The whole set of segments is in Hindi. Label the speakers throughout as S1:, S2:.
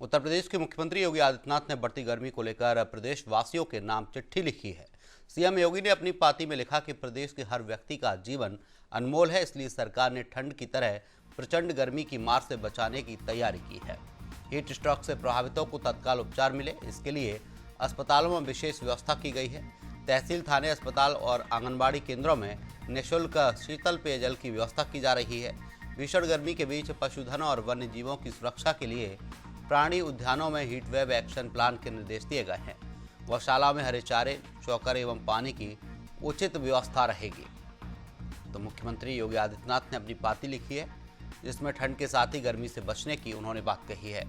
S1: उत्तर प्रदेश के मुख्यमंत्री योगी आदित्यनाथ ने बढ़ती गर्मी को लेकर प्रदेश वासियों के नाम चिट्ठी लिखी है। सीएम योगी ने अपनी पाती में लिखा कि प्रदेश के हर व्यक्ति का जीवन अनमोल है, इसलिए सरकार ने ठंड की तरह प्रचंड गर्मी की मार से बचाने की तैयारी की है। हीट स्ट्रोक से प्रभावितों को तत्काल उपचार मिले, इसके लिए अस्पतालों में विशेष व्यवस्था की गई है। तहसील, थाने, अस्पताल और आंगनबाड़ी केंद्रों में निःशुल्क शीतल पेयजल की व्यवस्था की जा रही है। भीषण गर्मी के बीच पशुधन और वन्य जीवों की सुरक्षा के लिए प्राणी उद्यानों में हीट वेव एक्शन प्लान के निर्देश दिए गए हैं। गौशाला में हरे चारे, चौकर एवं पानी की उचित व्यवस्था रहेगी। तो मुख्यमंत्री योगी आदित्यनाथ ने अपनी पाती लिखी है, जिसमें ठंड के साथ ही गर्मी से बचने की उन्होंने बात कही है।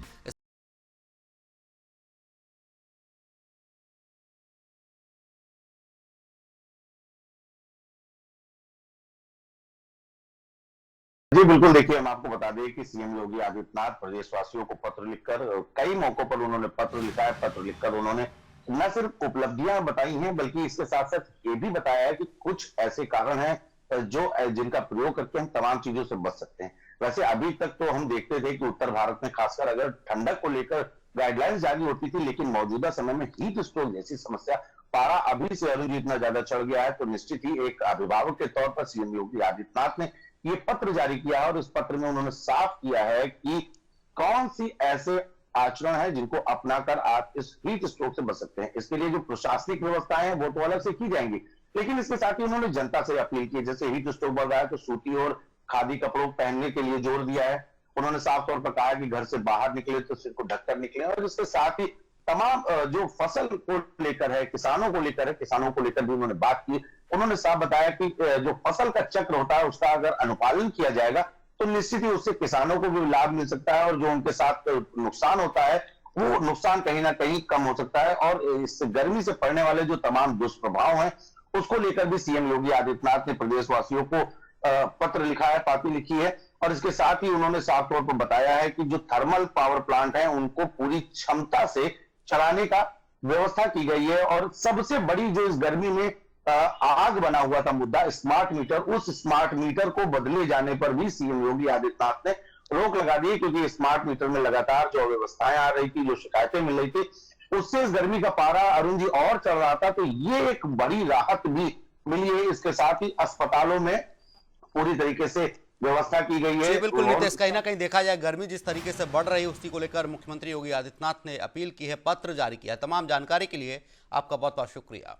S2: जी बिल्कुल, देखिए हम आपको बता दें कि सीएम योगी आदित्यनाथ प्रदेशवासियों को पत्र लिखकर कई मौकों पर उन्होंने पत्र लिखा है। पत्र लिखकर उन्होंने न सिर्फ उपलब्धियां बताई हैं, बल्कि इसके साथ साथ ये भी बताया है कि कुछ ऐसे कारण हैं जो जिनका प्रयोग करके हम तमाम चीजों से बच सकते हैं। वैसे अभी तक तो हम देखते थे कि उत्तर भारत में खासकर अगर ठंडक को लेकर गाइडलाइंस जारी होती थी, लेकिन मौजूदा समय में हीट स्ट्रोक जैसी समस्या, पारा अभी से अरुण जी इतना ज्यादा चढ़ गया है, तो निश्चित ही एक अभिभावक के तौर पर सीएम योगी आदित्यनाथ ने ये पत्र जारी किया है और इस पत्र में उन्होंने साफ किया है कि कौन सी ऐसे आचरण है जिनको अपनाकर आप इस हीट स्ट्रोक से बच सकते हैं। इसके लिए जो प्रशासनिक व्यवस्थाएं हैं वो तो अलग से की जाएंगी, लेकिन इसके साथ ही उन्होंने जनता से अपील की। जैसे हीट स्ट्रोक बढ़ रहा है तो सूती और खादी कपड़ों पहनने के लिए जोर दिया है। उन्होंने साफ तौर पर कहा कि घर से बाहर निकले तो सिर को ढककर निकले, और इसके साथ ही तमाम जो फसल को लेकर है, किसानों को लेकर है, किसानों को लेकर भी उन्होंने बात की। उन्होंने साफ बताया कि जो फसल का चक्र होता है उसका अगर अनुपालन किया जाएगा तो निश्चित ही उससे किसानों को भी लाभ मिल सकता है, और जो उनके साथ नुकसान होता है वो नुकसान कहीं ना कहीं कम हो सकता है। और इस गर्मी से पड़ने वाले जो तमाम दुष्प्रभाव हैं उसको लेकर भी सीएम योगी आदित्यनाथ ने प्रदेशवासियों को पत्र लिखा है, पाती लिखी है। और इसके साथ ही उन्होंने साफ तौर पर बताया है कि जो थर्मल पावर प्लांट है उनको पूरी क्षमता से चलाने का व्यवस्था की गई है। और सबसे बड़ी जो इस गर्मी में आग बना हुआ था मुद्दा स्मार्ट मीटर, उस स्मार्ट मीटर को बदले जाने पर भी सीएम योगी आदित्यनाथ ने रोक लगा दी, क्योंकि स्मार्ट मीटर में लगातार जो अव्यवस्थाएं आ रही थी, जो शिकायतें मिल रही थी, उससे इस गर्मी का पारा अरुण जी और चढ़ रहा था। तो ये एक बड़ी राहत भी मिली है। इसके साथ ही अस्पतालों में पूरी तरीके से व्यवस्था की गई है।
S1: जी बिल्कुल नितेश, कहीं ना कहीं देखा जाए गर्मी जिस तरीके से बढ़ रही है उसी को लेकर मुख्यमंत्री योगी आदित्यनाथ ने अपील की है, पत्र जारी किया है। तमाम जानकारी के लिए आपका बहुत बहुत शुक्रिया।